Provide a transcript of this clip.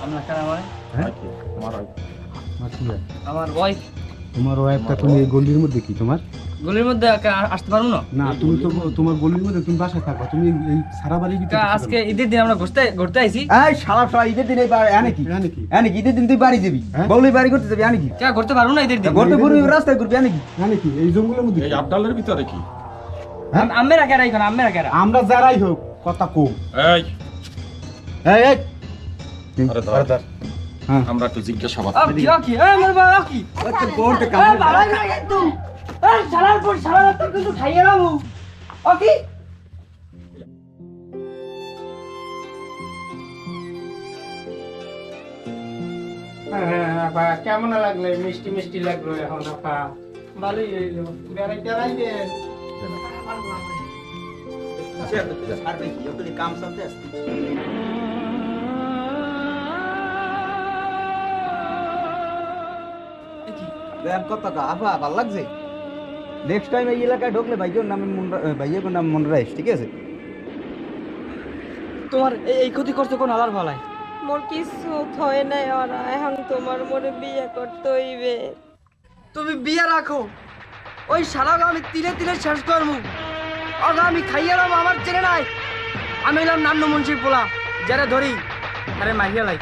আমরা কারা মানে হ্যাঁ তোমার আমার ওয়াইফ তোমার ওয়াইফটা তুমি এই গলির মধ্যে কি তোমার গলির মধ্যে আসতে পারবো না না তুমি তো তোমার গলির মধ্যে তুমি বাসায় থাকো তুমি এই সারা বাড়ির ভিতরে আজকে ঈদের দিন আমরা ঘুরতে আইছি এই শালা ঈদের দিন এনে কি জানি কি এনে কি ঈদের দিন তুই বাড়ি যাবি হ্যাঁ? বউলি বাড়ি করতে যাবি এনে কি ঘুরতে পারবো না ঈদের দিন ঘরতে ঘুরবি রাস্তায় ঘুরবি এনে কি জানি কি এই জঙ্গলের মধ্যে এই আবডালের ভিতরে কি আম্মেরা কেরা এখন আম্মেরা কেরা আমরা যারাই হোক কথা কম এই এই এই আরে ধর হ্যাঁ আমরা একটু জিজ্ঞাসাবাদ কি মারবা কি তোর বোনটা কাম বালাই না কিন্তু শালার পর শালার তুই কিন্তু খাইয়ে রামু কি কেমন লাগলো মিষ্টি মিষ্টি লাগলো এখন আপা ভালোই হইলো বেড়াইতে রাইবেন কাম চলতে আসছে কত আফা ভাল লাগছে নেক্সট টাইম এই এলাকায় ঢুকলে ভাইয়ের নাম মনে রাখিস ঠিক আছে তোমার এই ক্ষতি করছে কোন আলার ভালাই মোর কিছু হয় নাই ওরা এখন তোমার মোরে বিয়ে করতে হইবে তুমি বিয়ে রাখো ওই শালাকে আমি তিলে তিলে শেষ করবো ওকে আমি খাইয়ে রাম আমার চেনে নাই আমি হলাম নান্ন মুন্সির পোলা যারা ধরি আরে মাইয়া লাই